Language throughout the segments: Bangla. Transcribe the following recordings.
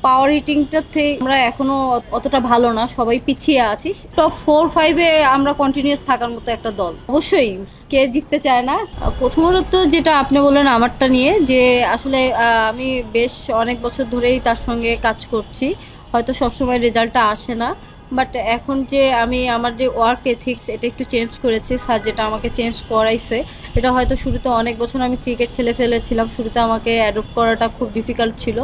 পাওয়ার হিটিংটাতে আমরা এখনো অতটা ভালো না, সবাই পিছিয়ে আছি। টপ 4-5-এ আমরা কন্টিনিউয়াস থাকার মতো একটা দল। অবশ্যই কে জিততে চায় না। প্রথমত যেটা আপনি বললেন আমারটা নিয়ে, যে আসলে আমি বেশ অনেক বছর ধরেই তার সঙ্গে কাজ করছি, হয়তো সবসময় রেজাল্টটা আসে না, বাট এখন যে আমি আমার যে ওয়ার্ক এথিক্স এটা একটু চেঞ্জ করেছি, স্যার যেটা আমাকে চেঞ্জ করাইছে, এটা হয়তো শুরুতে অনেক বছর আমি ক্রিকেট খেলে ফেলেছিলাম, শুরুতে আমাকে অ্যাডপ্ট করাটা খুব ডিফিকাল্ট ছিল,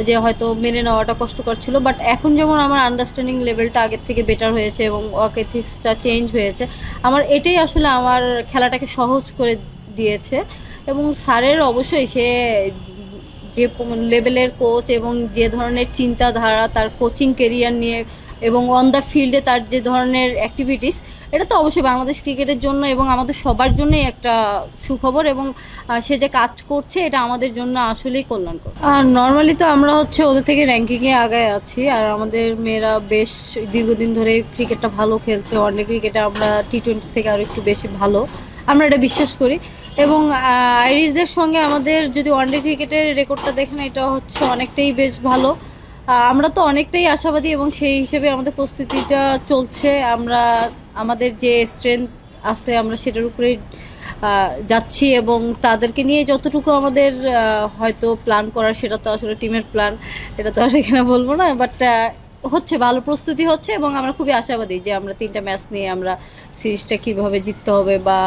যে হয়তো মেনে নেওয়াটা কষ্টকর ছিল, বাট এখন যেমন আমার আন্ডারস্ট্যান্ডিং লেভেলটা আগের থেকে বেটার হয়েছে এবং ওয়ার্ক এথিক্সটা চেঞ্জ হয়েছে, আমার এটাই আসলে আমার খেলাটাকে সহজ করে দিয়েছে। এবং স্যারের অবশ্যই সে যে লেভেলের কোচ এবং যে ধরনের চিন্তাধারা তার কোচিং কেরিয়ার নিয়ে এবং অন দ্য ফিল্ডে তার যে ধরনের অ্যাক্টিভিটিস, এটা তো অবশ্যই বাংলাদেশ ক্রিকেটের জন্য এবং আমাদের সবার জন্যই একটা সুখবর, এবং সে যে কাজ করছে এটা আমাদের জন্য আসলেই কল্যাণকর। আর নর্মালি তো আমরা হচ্ছে ওদের থেকে র্যাঙ্কিংয়ে আগায় আছি, আর আমাদের মেয়েরা বেশ দীর্ঘদিন ধরে ক্রিকেটটা ভালো খেলছে। ওয়ানডে ক্রিকেটে আমরা টি-20 থেকে আরও একটু বেশি ভালো, আমরা এটা বিশ্বাস করি। এবং আইরিশদের সঙ্গে আমাদের যদি ওয়ানডে ক্রিকেটের রেকর্ডটা দেখেন, এটা হচ্ছে অনেকটাই বেশ ভালো। আমরা তো অনেকটাই আশাবাদী এবং সেই হিসেবে আমাদের প্রস্তুতিটা চলছে। আমরা আমাদের যে স্ট্রেংথ আছে আমরা সেটার উপরেই যাচ্ছি, এবং তাদেরকে নিয়ে যতটুকু আমাদের হয়তো প্ল্যান করার, সেটা তো আসলে টিমের প্ল্যান, এটা তো আর এখানে বলবো না, বাট হচ্ছে ভালো প্রস্তুতি হচ্ছে এবং আমরা খুবই আশাবাদী যে আমরা 3টা ম্যাচ নিয়ে আমরা সিরিজটা কীভাবে জিততে হবে বা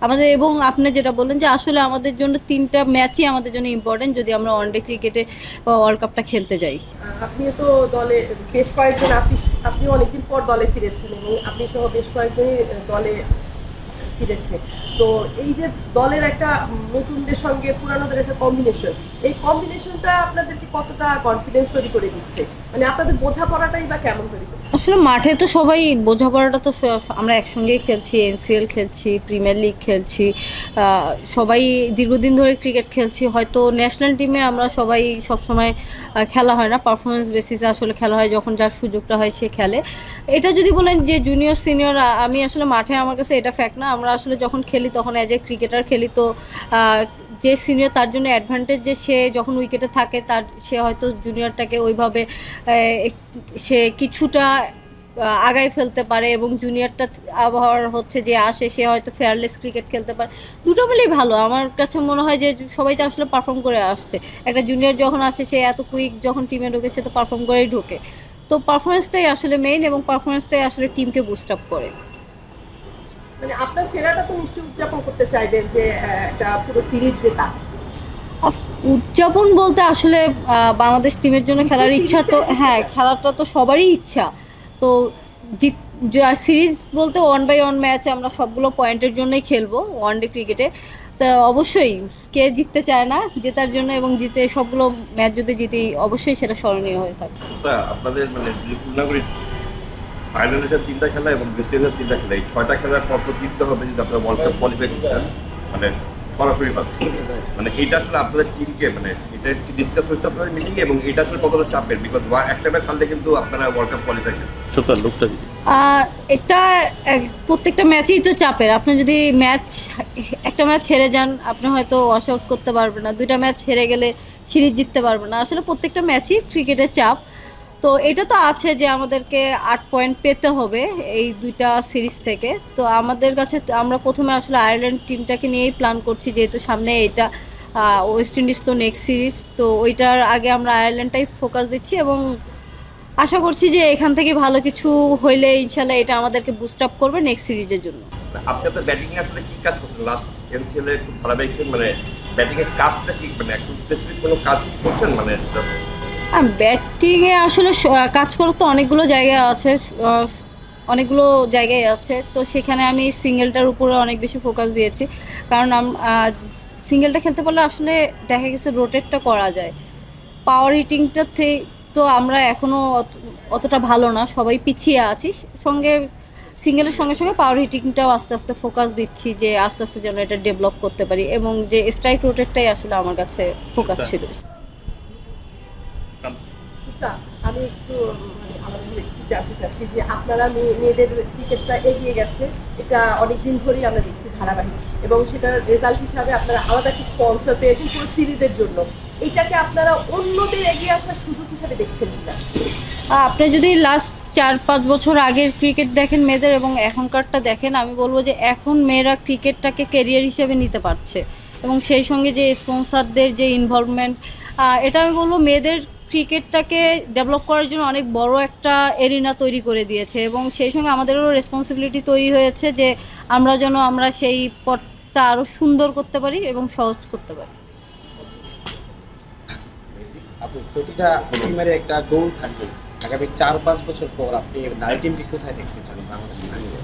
আমাদের। এবং আপনি যেটা বললেন যে আসলে আমাদের জন্য 3টা ম্যাচই আমাদের জন্য ইম্পর্টেন্ট যদি আমরা ওয়ানডে ক্রিকেটে ওয়ার্ল্ড কাপটা খেলতে যাই। আপনিও তো দলে বেশ কয়েকজন, আপনি অনেকদিন পর দলে ফিরেছেন এবং আপনি সহ বেশ কয়েকজনই দলে ফিরেছে। তো এই যে দলের একটা নতুনদের সঙ্গে পুরানোদের একটা কম্বিনেশন, এই কম্বিনেশনটা আপনাদেরকে কতটা কনফিডেন্স তৈরি করে দিচ্ছে, মানে আপনাদের বোঝাপড়াটাই বা কেমন তৈরি করছে? আসলে মাঠে তো সবাই বোঝাপড়াটা তো আমরা একসঙ্গেই খেলছি, এনসিএল খেলছি, প্রিমিয়ার লিগ খেলছি, সবাই দীর্ঘদিন ধরে ক্রিকেট খেলছি। হয়তো ন্যাশনাল টিমে আমরা সবাই সবসময় খেলা হয় না, পারফরমেন্স বেসিসে আসলে খেলা হয়, যখন যার সুযোগটা হয় সে খেলে। এটা যদি বলেন যে জুনিয়র সিনিয়র, আমি আসলে মাঠে আমার কাছে এটা ফ্যাক্ট না, আমরা আসলে যখন খেলি তখন অ্যাজ এ ক্রিকেটার খেলি, তো যে সিনিয়র তার জন্য অ্যাডভান্টেজ যে সে যখন উইকেটে থাকে সে হয়তো জুনিয়রটাকে ওইভাবে সে কিছুটা আগায় ফেলতে পারে, এবং জুনিয়রটা আবার হচ্ছে যে আসে সে হয়তো ফেয়ারলেস ক্রিকেট খেলতে পারে। দুটো মিলেই ভালো আমার কাছে মনে হয়, যে সবাই তো আসলে পারফর্ম করে আসছে। একটা জুনিয়র যখন আসে সে এত কুইক যখন টিমে ঢোকে সে তো পারফর্ম করেই ঢোকে, তো পারফরমেন্সটাই আসলে মেইন এবং পারফরমেন্সটাই আসলে টিমকে বুস্ট আপ করে। মানে আপনার ফেরাটা তো নিশ্চয়ই উদযাপন করতে চাইবেন, যে একটা পুরো সিরিজ জেতা। উদযাপন বলতে আসলে বাংলাদেশ টিমের জন্য খেলার ইচ্ছা তো, হ্যাঁ খেলাটা তো সবারই ইচ্ছা। তো সিরিজ বলতে 1/1 ম্যাচ আমরা সবগুলো পয়েন্টের জন্যই খেলবো ওয়ানডে ক্রিকেটে। তা অবশ্যই কে জিততে চায় না, জেতার জন্য, এবং জিতে সবগুলো ম্যাচ যদি জিতি অবশ্যই সেটা স্মরণীয় হয়ে থাকে। আপনাদের মানে ফাইনালের 3টা খেলা এবং বিসিএলের 3টা খেলা, এই 6টা খেলার পর জিততে হবে যদি আপনারা ওয়ার্ল্ড কাপ কোয়ালিফাই করতেন, মানে সরাসরি মানে এটা আসলে আপনাদের টিমকে, মানে এটা কি ডিসকাস হচ্ছে আপনাদের মিটিংয়ে, এবং এটা আসলে কতটা চাপের, বিকজ একটা ম্যাচ হারলে কিন্তু আপনারা ওয়ার্ল্ড কাপ কোয়ালিফাই করেন। সত্যি লোকটা এটা প্রত্যেকটা ম্যাচেই তো চাপের। আপনি যদি একটা ম্যাচ হেরে যান আপনি হয়তো ওয়াশ আউট করতে পারবেন না, 2টা ম্যাচ হেরে গেলে সিরিজ জিততে পারবেন না। আসলে প্রত্যেকটা ম্যাচই ক্রিকেটের চাপ। তো এটা তো আছে যে আমাদেরকে 8 পয়েন্ট পেতে হবে এই 2টা সিরিজ থেকে। তো আমাদের কাছে আমরা প্রথমে আসলে আয়ারল্যান্ড টিমটাকে নিয়েই প্ল্যান করছি, যেহেতু সামনে এটা ওয়েস্ট ইন্ডিজ তো নেক্সট সিরিজ, তো ওইটার আগে আমরা আয়ারল্যান্ডটাই ফোকাস দিচ্ছি এবং আশা করছি যে এখান থেকে ভালো কিছু হইলে ইনশাল্লাহ এটা আমাদেরকে বুস্ট আপ করবে নেক্সট সিরিজের জন্য। আপনি আপনার ব্যাটিং এ আসলে কি কাজ করছেন লাস্ট এনসিএল এ, খুব ধারাবাহিক, মানে ব্যাটিং এর কাজটা কি, মানে একদম স্পেসিফিক কোনো কাজ করছেন? মানে ব্যাটিংয়ে আসলে কাজ করার তো অনেকগুলো জায়গায় আছে, তো সেখানে আমি সিঙ্গেলটার উপরে অনেক বেশি ফোকাস দিয়েছি, কারণ সিঙ্গেলটা খেলতে পারলে আসলে দেখা গেছে রোটেটটা করা যায়। পাওয়ার হিটিংটাতে তো আমরা এখনও অতটা ভালো না, সবাই পিছিয়ে আছি। সিঙ্গেলের সঙ্গে সঙ্গে পাওয়ার হিটিংটাও আস্তে আস্তে ফোকাস দিচ্ছি, যে আস্তে আস্তে যেন এটা ডেভেলপ করতে পারি, এবং যে স্ট্রাইক রোটেটটাই আসলে আমার কাছে ফোকাস ছিল। আমি একটু জানতে চাচ্ছি যে আপনারা মেয়েদের ক্রিকেটটা এগিয়ে গেছে, এটা অনেকদিন ধরেই আমরা দেখছি ধারাবাহিক, এবং সেটার রেজাল্ট হিসাবে আপনারা আলাদা একটা স্পন্সর পেয়েছেন পুরো সিরিজের জন্য। এটাকে আপনারা অন্যদের এগিয়ে আসার সুযোগ হিসাবে দেখছেন কিনা? আপনি যদি লাস্ট 4-5 বছর আগের ক্রিকেট দেখেন মেয়েদের এবং এখনকারটা দেখেন, আমি বলবো যে এখন মেয়েরা ক্রিকেটটাকে ক্যারিয়ার হিসেবে নিতে পারছে এবং সেই সঙ্গে যে স্পন্সরদের যে ইনভলভমেন্ট, এটা আমি বলবো মেয়েদের ক্রিকেটটাকে ডেভেলপ করার জন্য অনেক বড় একটা এরিনা তৈরি করে দিয়েছে এবং সেই সঙ্গে আমাদেরও রেসপন্সিবিলিটি তৈরি হয়েছে যে আমরা সেই পথটা আরও সুন্দর করতে পারি এবং সহজ করতে পারি। আপনি প্রতিটা টিমের একটা গোল থাকে, আগামী 4-5 বছর পর আপনি নারী টিমকে কোথায় দেখতে চান বাংলাদেশের নারীদের?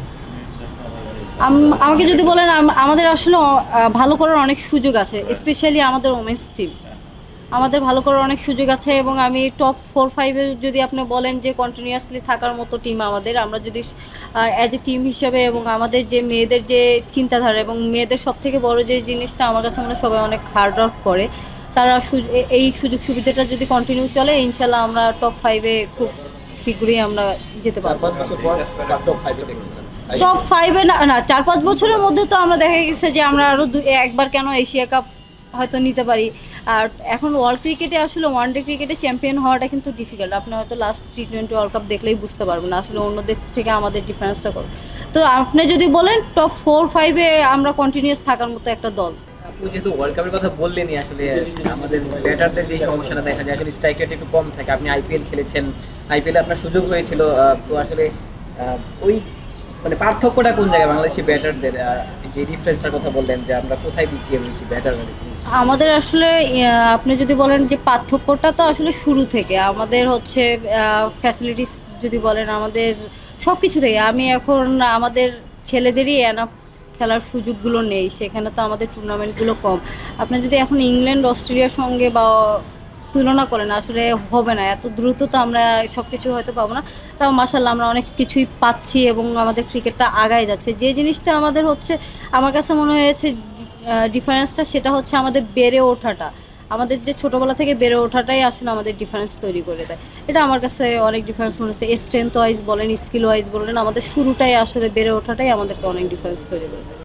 আমাকে যদি বলেন, আমাদের আসলে ভালো করার অনেক সুযোগ আছে, স্পেশালি আমাদের ওমেন্স টিম। আমাদের ভালো করার অনেক সুযোগ আছে এবং আমি টপ 4-5-এ যদি আপনি বলেন যে কন্টিনিউয়াসলি থাকার মতো টিম আমরা যদি অ্যাজ এ টিম হিসেবে এবং আমাদের যে মেয়েদের যে চিন্তাধারা এবং মেয়েদের সবথেকে বড় যে জিনিসটা আমার কাছে মনে হয় সবাই অনেক হার্ড ওয়ার্ক করে, তারা এই সুযোগ সুবিধাটা যদি কন্টিনিউ চলে, ইনশাল্লাহ আমরা টপ 5-এ খুব শীঘ্রই আমরা যেতে পারবো। 4-5 বছর পর টপ 5-এ দেখতে চান? টপ 5-এ না, 4-5 বছরের মধ্যে তো আমরা দেখা গেছে যে আমরা আরও একবার কেন এশিয়া কাপ হয়তো নিতে পারি। আর এখন ওয়ার্ল্ড ক্রিকেটে আসলে ওয়ানডে ক্রিকেটে চ্যাম্পিয়ন হওয়াটা কিন্তু ডিফিকাল্ট। আপনি হয়তো লাস্ট T20 ওয়ার্ল্ড কাপ দেখলেই বুঝতে পারবেন আসলে অন্যদের থেকে আমাদের ডিফারেন্সটা কত। তো আপনি যদি বলেন টপ 4-5-এ আমরা কন্টিনিউয়াস থাকার মতো একটা দল। আপনি যেহেতু ওয়ার্ল্ড কাপের কথা বললেনই, আসলে আমাদের ব্যাটারদের যে সমস্যাটা দেখা যায় আসলে স্ট্রাইক রেট একটু কম থাকে। আপনি আইপিএল খেলেছেন, আইপিএলে আপনার সুযোগ হয়েছিল, তো আসলে ওই মানে পার্থক্যটা কোন জায়গায় বাংলাদেশি ব্যাটারদের, যে ডিফারেন্সটার কথা বললেন যে আমরা কোথায় পিছিয়ে রয়েছি ব্যাটার? আমাদের আসলে আপনি যদি বলেন যে পার্থক্যটা তো আসলে শুরু থেকে আমাদের হচ্ছে ফ্যাসিলিটিস যদি বলেন আমাদের সব কিছু থেকে, আমি এখন আমাদের ছেলেদেরই এনাফ খেলার সুযোগগুলো নেই, সেখানে তো আমাদের টুর্নামেন্টগুলো কম। আপনি যদি এখন ইংল্যান্ড অস্ট্রেলিয়ার সঙ্গে বা তুলনা করেন আসলে হবে না, এত দ্রুত তো আমরা সব কিছু হয়তো পাবো না। তাও মাশাআল্লাহ আমরা অনেক কিছুই পাচ্ছি এবং আমাদের ক্রিকেটটা আগায় যাচ্ছে। যে জিনিসটা আমাদের হচ্ছে আমার কাছে মনে হয়েছে ডিফারেন্সটা, সেটা হচ্ছে আমাদের বেড়ে ওঠাটা। আমাদের যে ছোটোবেলা থেকে বেড়ে ওঠাটাই আসলে আমাদের ডিফারেন্স তৈরি করে দেয়। এটা আমার কাছে অনেক ডিফারেন্স মনে হচ্ছে। স্ট্রেংথ ওয়াইজ বলেন, স্কিল ওয়াইজ বলেন, আমাদের শুরুটাই আসলে বেড়ে ওঠাটাই আমাদেরকে অনেক ডিফারেন্স তৈরি করে দেয়।